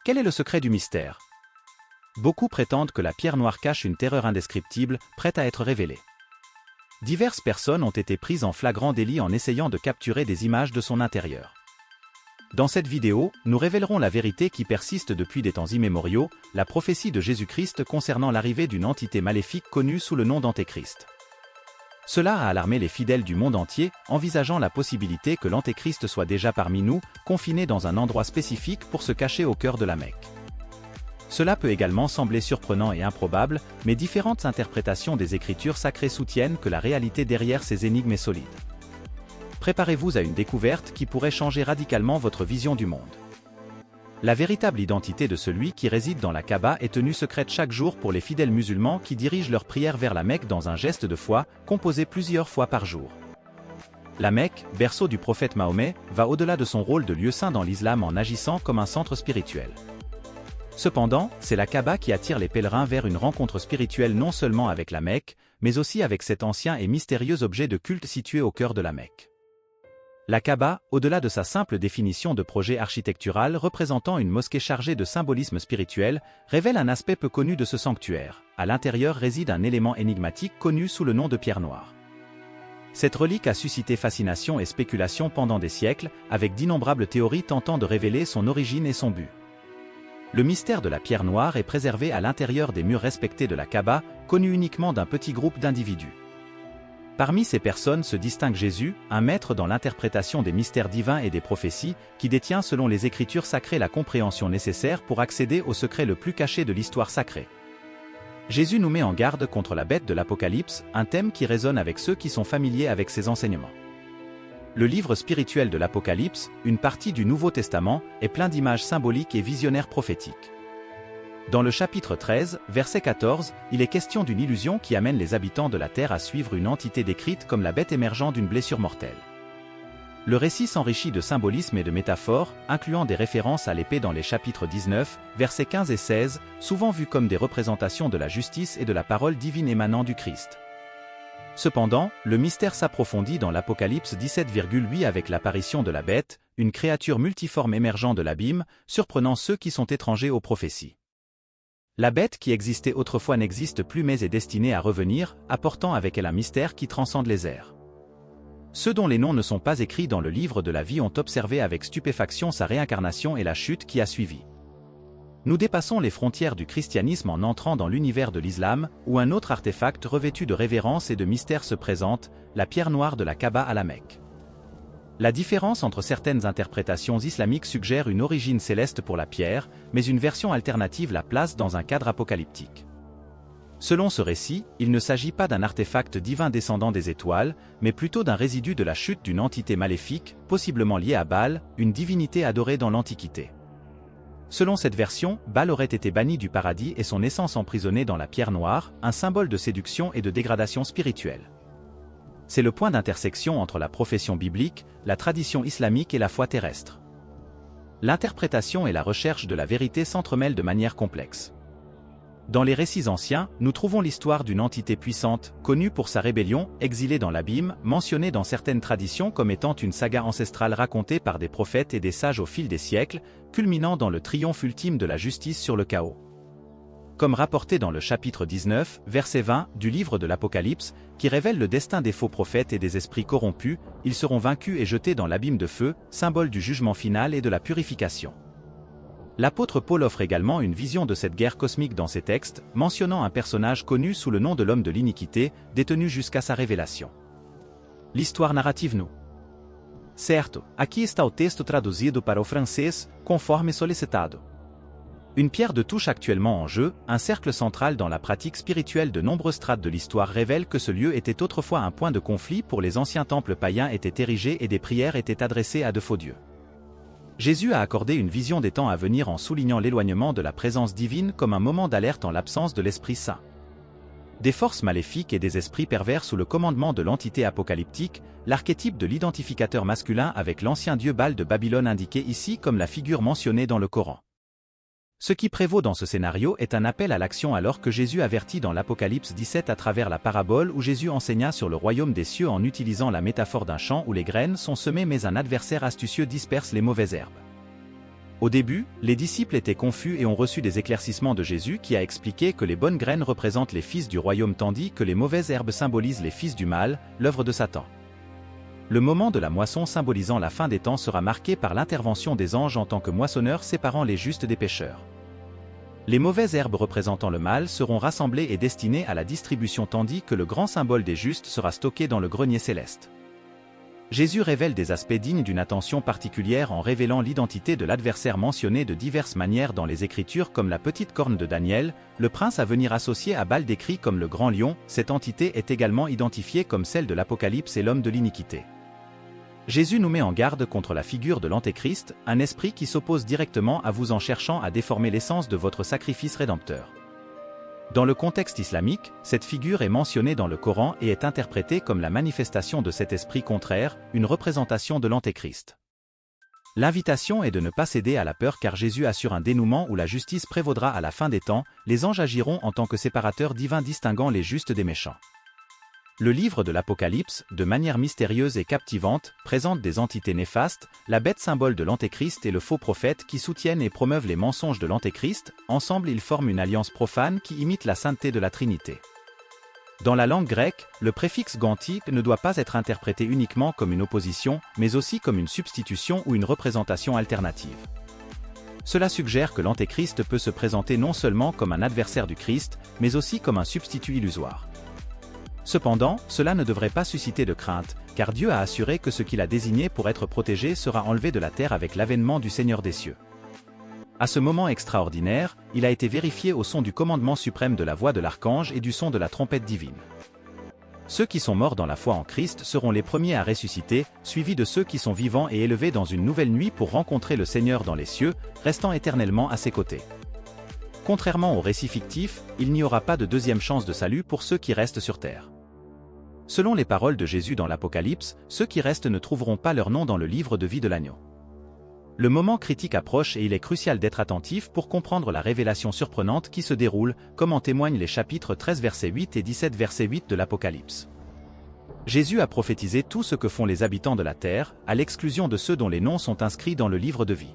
Quel est le secret du mystère? Beaucoup prétendent que la pierre noire cache une terreur indescriptible, prête à être révélée. Diverses personnes ont été prises en flagrant délit en essayant de capturer des images de son intérieur. Dans cette vidéo, nous révélerons la vérité qui persiste depuis des temps immémoriaux, la prophétie de Jésus-Christ concernant l'arrivée d'une entité maléfique connue sous le nom d'Antéchrist. Cela a alarmé les fidèles du monde entier, envisageant la possibilité que l'Antéchrist soit déjà parmi nous, confiné dans un endroit spécifique pour se cacher au cœur de la Mecque. Cela peut également sembler surprenant et improbable, mais différentes interprétations des Écritures sacrées soutiennent que la réalité derrière ces énigmes est solide. Préparez-vous à une découverte qui pourrait changer radicalement votre vision du monde. La véritable identité de celui qui réside dans la Kaaba est tenue secrète chaque jour pour les fidèles musulmans qui dirigent leurs prières vers la Mecque dans un geste de foi, composé plusieurs fois par jour. La Mecque, berceau du prophète Mahomet, va au-delà de son rôle de lieu saint dans l'islam en agissant comme un centre spirituel. Cependant, c'est la Kaaba qui attire les pèlerins vers une rencontre spirituelle non seulement avec la Mecque, mais aussi avec cet ancien et mystérieux objet de culte situé au cœur de la Mecque. La Kaaba, au-delà de sa simple définition de projet architectural représentant une mosquée chargée de symbolisme spirituel, révèle un aspect peu connu de ce sanctuaire. À l'intérieur réside un élément énigmatique connu sous le nom de pierre noire. Cette relique a suscité fascination et spéculation pendant des siècles, avec d'innombrables théories tentant de révéler son origine et son but. Le mystère de la pierre noire est préservé à l'intérieur des murs respectés de la Kaaba, connu uniquement d'un petit groupe d'individus. Parmi ces personnes se distingue Jésus, un maître dans l'interprétation des mystères divins et des prophéties, qui détient selon les Écritures sacrées la compréhension nécessaire pour accéder au secret le plus caché de l'histoire sacrée. Jésus nous met en garde contre la bête de l'Apocalypse, un thème qui résonne avec ceux qui sont familiers avec ses enseignements. Le livre spirituel de l'Apocalypse, une partie du Nouveau Testament, est plein d'images symboliques et visionnaires prophétiques. Dans le chapitre 13, verset 14, il est question d'une illusion qui amène les habitants de la terre à suivre une entité décrite comme la bête émergeant d'une blessure mortelle. Le récit s'enrichit de symbolismes et de métaphores, incluant des références à l'épée dans les chapitres 19, versets 15 et 16, souvent vus comme des représentations de la justice et de la parole divine émanant du Christ. Cependant, le mystère s'approfondit dans l'Apocalypse 17,8 avec l'apparition de la bête, une créature multiforme émergeant de l'abîme, surprenant ceux qui sont étrangers aux prophéties. La bête qui existait autrefois n'existe plus mais est destinée à revenir, apportant avec elle un mystère qui transcende les airs. Ceux dont les noms ne sont pas écrits dans le livre de la vie ont observé avec stupéfaction sa réincarnation et la chute qui a suivi. Nous dépassons les frontières du christianisme en entrant dans l'univers de l'islam, où un autre artefact revêtu de révérence et de mystère se présente, la pierre noire de la Kaaba à la Mecque. La différence entre certaines interprétations islamiques suggère une origine céleste pour la pierre, mais une version alternative la place dans un cadre apocalyptique. Selon ce récit, il ne s'agit pas d'un artefact divin descendant des étoiles, mais plutôt d'un résidu de la chute d'une entité maléfique, possiblement liée à Baal, une divinité adorée dans l'Antiquité. Selon cette version, Baal aurait été banni du paradis et son essence emprisonnée dans la pierre noire, un symbole de séduction et de dégradation spirituelle. C'est le point d'intersection entre la profession biblique, la tradition islamique et la foi terrestre. L'interprétation et la recherche de la vérité s'entremêlent de manière complexe. Dans les récits anciens, nous trouvons l'histoire d'une entité puissante, connue pour sa rébellion, exilée dans l'abîme, mentionnée dans certaines traditions comme étant une saga ancestrale racontée par des prophètes et des sages au fil des siècles, culminant dans le triomphe ultime de la justice sur le chaos. Comme rapporté dans le chapitre 19, verset 20, du livre de l'Apocalypse, qui révèle le destin des faux prophètes et des esprits corrompus, ils seront vaincus et jetés dans l'abîme de feu, symbole du jugement final et de la purification. L'apôtre Paul offre également une vision de cette guerre cosmique dans ses textes, mentionnant un personnage connu sous le nom de l'homme de l'iniquité, détenu jusqu'à sa révélation. L'histoire narrative nous. Certo, aqui está o texto traduzido para o francês, conforme solicitado. Une pierre de touche actuellement en jeu, un cercle central dans la pratique spirituelle de nombreuses strates de l'histoire révèle que ce lieu était autrefois un point de conflit pour les anciens temples païens étaient érigés et des prières étaient adressées à de faux dieux. Jésus a accordé une vision des temps à venir en soulignant l'éloignement de la présence divine comme un moment d'alerte en l'absence de l'Esprit Saint. Des forces maléfiques et des esprits pervers sous le commandement de l'entité apocalyptique, l'archétype de l'identificateur masculin avec l'ancien dieu Baal de Babylone indiqué ici comme la figure mentionnée dans le Coran. Ce qui prévaut dans ce scénario est un appel à l'action alors que Jésus avertit dans l'Apocalypse 17 à travers la parabole où Jésus enseigna sur le royaume des cieux en utilisant la métaphore d'un champ où les graines sont semées mais un adversaire astucieux disperse les mauvaises herbes. Au début, les disciples étaient confus et ont reçu des éclaircissements de Jésus qui a expliqué que les bonnes graines représentent les fils du royaume tandis que les mauvaises herbes symbolisent les fils du mal, l'œuvre de Satan. Le moment de la moisson symbolisant la fin des temps sera marqué par l'intervention des anges en tant que moissonneurs séparant les justes des pécheurs. Les mauvaises herbes représentant le mal seront rassemblées et destinées à la distribution tandis que le grand symbole des justes sera stocké dans le grenier céleste. Jésus révèle des aspects dignes d'une attention particulière en révélant l'identité de l'adversaire mentionné de diverses manières dans les Écritures comme la petite corne de Daniel, le prince à venir associé à Baal décrit comme le grand lion. Cette entité est également identifiée comme celle de l'Apocalypse et l'homme de l'iniquité. Jésus nous met en garde contre la figure de l'Antéchrist, un esprit qui s'oppose directement à vous en cherchant à déformer l'essence de votre sacrifice rédempteur. Dans le contexte islamique, cette figure est mentionnée dans le Coran et est interprétée comme la manifestation de cet esprit contraire, une représentation de l'Antéchrist. L'invitation est de ne pas céder à la peur car Jésus assure un dénouement où la justice prévaudra à la fin des temps, les anges agiront en tant que séparateurs divins distinguant les justes des méchants. Le livre de l'Apocalypse, de manière mystérieuse et captivante, présente des entités néfastes, la bête symbole de l'Antéchrist et le faux prophète qui soutiennent et promeuvent les mensonges de l'Antéchrist. Ensemble ils forment une alliance profane qui imite la sainteté de la Trinité. Dans la langue grecque, le préfixe ganti ne doit pas être interprété uniquement comme une opposition, mais aussi comme une substitution ou une représentation alternative. Cela suggère que l'Antéchrist peut se présenter non seulement comme un adversaire du Christ, mais aussi comme un substitut illusoire. Cependant, cela ne devrait pas susciter de crainte, car Dieu a assuré que ce qu'il a désigné pour être protégé sera enlevé de la terre avec l'avènement du Seigneur des cieux. À ce moment extraordinaire, il a été vérifié au son du commandement suprême de la voix de l'archange et du son de la trompette divine. Ceux qui sont morts dans la foi en Christ seront les premiers à ressusciter, suivis de ceux qui sont vivants et élevés dans une nouvelle nuit pour rencontrer le Seigneur dans les cieux, restant éternellement à ses côtés. Contrairement au récit fictif, il n'y aura pas de deuxième chance de salut pour ceux qui restent sur terre. Selon les paroles de Jésus dans l'Apocalypse, ceux qui restent ne trouveront pas leur nom dans le livre de vie de l'agneau. Le moment critique approche et il est crucial d'être attentif pour comprendre la révélation surprenante qui se déroule, comme en témoignent les chapitres 13 versets 8 et 17 verset 8 de l'Apocalypse. Jésus a prophétisé tout ce que font les habitants de la terre, à l'exclusion de ceux dont les noms sont inscrits dans le livre de vie.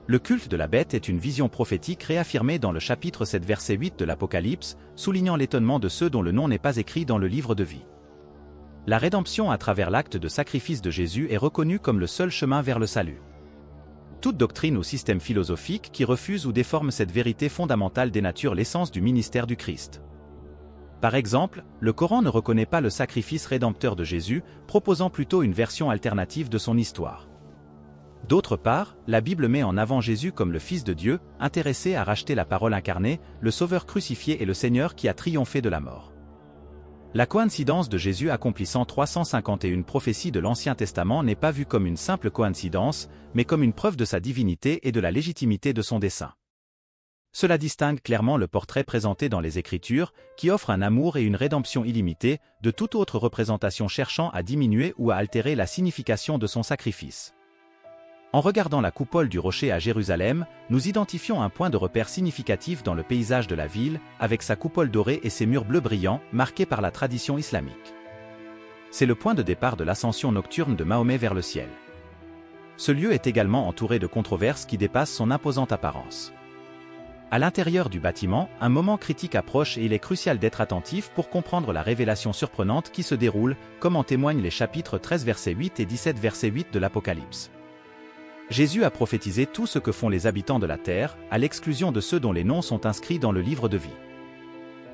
Le culte de la bête est une vision prophétique réaffirmée dans le chapitre 7 verset 8 de l'Apocalypse, soulignant l'étonnement de ceux dont le nom n'est pas écrit dans le livre de vie. La rédemption à travers l'acte de sacrifice de Jésus est reconnue comme le seul chemin vers le salut. Toute doctrine ou système philosophique qui refuse ou déforme cette vérité fondamentale dénature l'essence du ministère du Christ. Par exemple, le Coran ne reconnaît pas le sacrifice rédempteur de Jésus, proposant plutôt une version alternative de son histoire. D'autre part, la Bible met en avant Jésus comme le Fils de Dieu, intéressé à racheter la parole incarnée, le Sauveur crucifié et le Seigneur qui a triomphé de la mort. La coïncidence de Jésus accomplissant 351 prophéties de l'Ancien Testament n'est pas vue comme une simple coïncidence, mais comme une preuve de sa divinité et de la légitimité de son dessein. Cela distingue clairement le portrait présenté dans les Écritures, qui offre un amour et une rédemption illimitée, de toute autre représentation cherchant à diminuer ou à altérer la signification de son sacrifice. En regardant la coupole du rocher à Jérusalem, nous identifions un point de repère significatif dans le paysage de la ville, avec sa coupole dorée et ses murs bleus brillants, marqués par la tradition islamique. C'est le point de départ de l'ascension nocturne de Mahomet vers le ciel. Ce lieu est également entouré de controverses qui dépassent son imposante apparence. À l'intérieur du bâtiment, un moment critique approche et il est crucial d'être attentif pour comprendre la révélation surprenante qui se déroule, comme en témoignent les chapitres 13 verset 8 et 17 verset 8 de l'Apocalypse. Jésus a prophétisé tout ce que font les habitants de la terre, à l'exclusion de ceux dont les noms sont inscrits dans le livre de vie.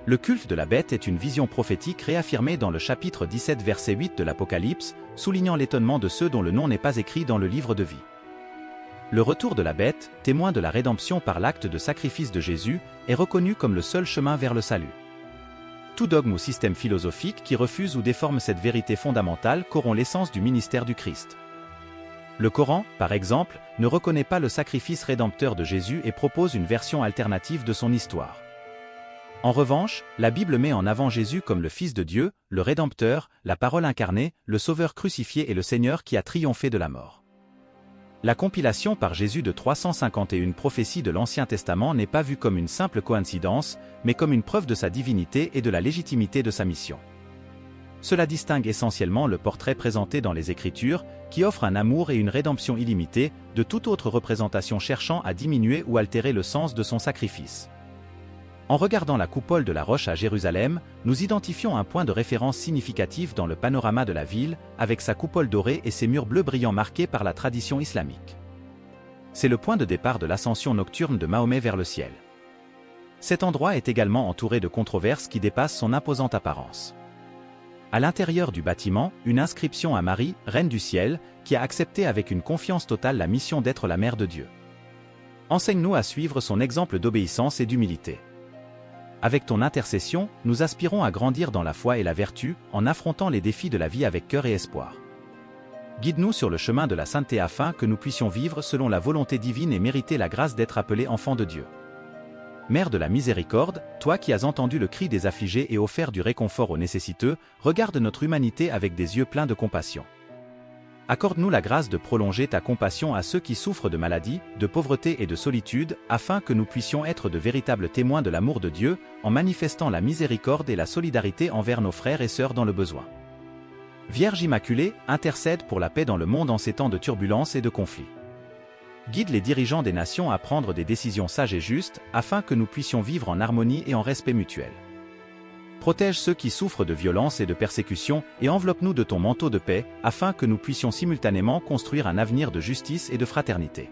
Le culte de la bête est une vision prophétique réaffirmée dans le chapitre 17 verset 8 de l'Apocalypse, soulignant l'étonnement de ceux dont le nom n'est pas écrit dans le livre de vie. Le retour de la bête, témoin de la rédemption par l'acte de sacrifice de Jésus, est reconnu comme le seul chemin vers le salut. Tout dogme ou système philosophique qui refuse ou déforme cette vérité fondamentale corrompt l'essence du ministère du Christ. Le Coran, par exemple, ne reconnaît pas le sacrifice rédempteur de Jésus et propose une version alternative de son histoire. En revanche, la Bible met en avant Jésus comme le Fils de Dieu, le Rédempteur, la parole incarnée, le Sauveur crucifié et le Seigneur qui a triomphé de la mort. La compilation par Jésus de 351 prophéties de l'Ancien Testament n'est pas vue comme une simple coïncidence, mais comme une preuve de sa divinité et de la légitimité de sa mission. Cela distingue essentiellement le portrait présenté dans les Écritures, qui offre un amour et une rédemption illimitée, de toute autre représentation cherchant à diminuer ou altérer le sens de son sacrifice. En regardant la coupole de la roche à Jérusalem, nous identifions un point de référence significatif dans le panorama de la ville, avec sa coupole dorée et ses murs bleus brillants marqués par la tradition islamique. C'est le point de départ de l'ascension nocturne de Mahomet vers le ciel. Cet endroit est également entouré de controverses qui dépassent son imposante apparence. À l'intérieur du bâtiment, une inscription à Marie, Reine du ciel, qui a accepté avec une confiance totale la mission d'être la mère de Dieu. Enseigne-nous à suivre son exemple d'obéissance et d'humilité. Avec ton intercession, nous aspirons à grandir dans la foi et la vertu, en affrontant les défis de la vie avec cœur et espoir. Guide-nous sur le chemin de la sainteté afin que nous puissions vivre selon la volonté divine et mériter la grâce d'être appelés enfants de Dieu. Mère de la miséricorde, toi qui as entendu le cri des affligés et offert du réconfort aux nécessiteux, regarde notre humanité avec des yeux pleins de compassion. Accorde-nous la grâce de prolonger ta compassion à ceux qui souffrent de maladies, de pauvreté et de solitude, afin que nous puissions être de véritables témoins de l'amour de Dieu, en manifestant la miséricorde et la solidarité envers nos frères et sœurs dans le besoin. Vierge Immaculée, intercède pour la paix dans le monde en ces temps de turbulences et de conflits. Guide les dirigeants des nations à prendre des décisions sages et justes, afin que nous puissions vivre en harmonie et en respect mutuel. Protège ceux qui souffrent de violences et de persécutions, et enveloppe-nous de ton manteau de paix, afin que nous puissions simultanément construire un avenir de justice et de fraternité.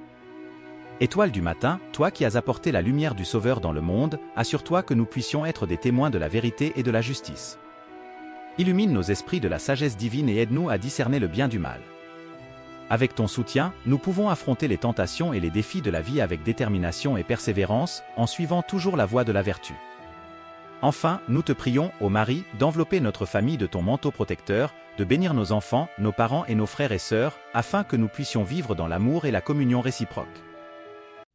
Étoile du matin, toi qui as apporté la lumière du Sauveur dans le monde, assure-toi que nous puissions être des témoins de la vérité et de la justice. Illumine nos esprits de la sagesse divine et aide-nous à discerner le bien du mal. Avec ton soutien, nous pouvons affronter les tentations et les défis de la vie avec détermination et persévérance, en suivant toujours la voie de la vertu. Enfin, nous te prions, ô Marie, d'envelopper notre famille de ton manteau protecteur, de bénir nos enfants, nos parents et nos frères et sœurs, afin que nous puissions vivre dans l'amour et la communion réciproque.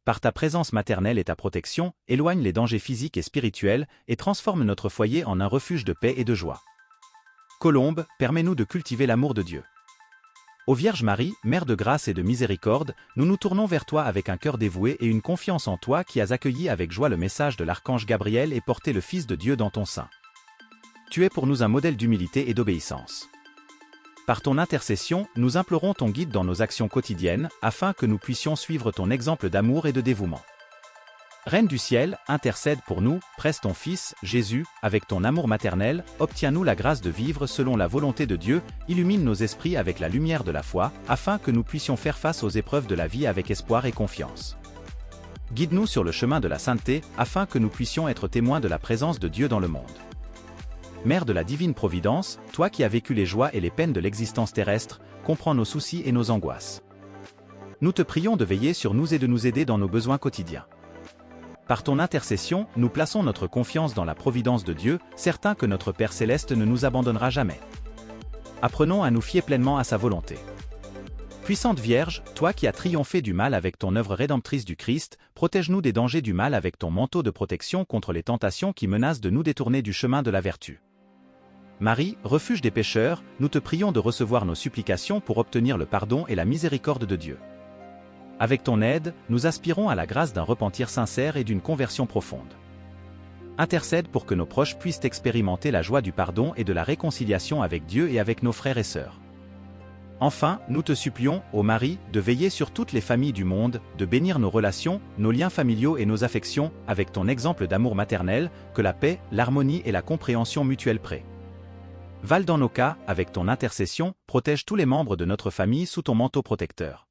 Par ta présence maternelle et ta protection, éloigne les dangers physiques et spirituels, et transforme notre foyer en un refuge de paix et de joie. Colombe, permets-nous de cultiver l'amour de Dieu. Ô Vierge Marie, Mère de grâce et de miséricorde, nous nous tournons vers toi avec un cœur dévoué et une confiance en toi qui as accueilli avec joie le message de l'archange Gabriel et porté le Fils de Dieu dans ton sein. Tu es pour nous un modèle d'humilité et d'obéissance. Par ton intercession, nous implorons ton guide dans nos actions quotidiennes, afin que nous puissions suivre ton exemple d'amour et de dévouement. Reine du ciel, intercède pour nous, presse ton Fils, Jésus, avec ton amour maternel, obtiens-nous la grâce de vivre selon la volonté de Dieu, illumine nos esprits avec la lumière de la foi, afin que nous puissions faire face aux épreuves de la vie avec espoir et confiance. Guide-nous sur le chemin de la sainteté, afin que nous puissions être témoins de la présence de Dieu dans le monde. Mère de la divine providence, toi qui as vécu les joies et les peines de l'existence terrestre, comprends nos soucis et nos angoisses. Nous te prions de veiller sur nous et de nous aider dans nos besoins quotidiens. Par ton intercession, nous plaçons notre confiance dans la providence de Dieu, certains que notre Père Céleste ne nous abandonnera jamais. Apprenons à nous fier pleinement à sa volonté. Puissante Vierge, toi qui as triomphé du mal avec ton œuvre rédemptrice du Christ, protège-nous des dangers du mal avec ton manteau de protection contre les tentations qui menacent de nous détourner du chemin de la vertu. Marie, refuge des pécheurs, nous te prions de recevoir nos supplications pour obtenir le pardon et la miséricorde de Dieu. Avec ton aide, nous aspirons à la grâce d'un repentir sincère et d'une conversion profonde. Intercède pour que nos proches puissent expérimenter la joie du pardon et de la réconciliation avec Dieu et avec nos frères et sœurs. Enfin, nous te supplions, ô Marie, de veiller sur toutes les familles du monde, de bénir nos relations, nos liens familiaux et nos affections, avec ton exemple d'amour maternel, que la paix, l'harmonie et la compréhension mutuelle près. Vale dans nos cas, avec ton intercession, protège tous les membres de notre famille sous ton manteau protecteur.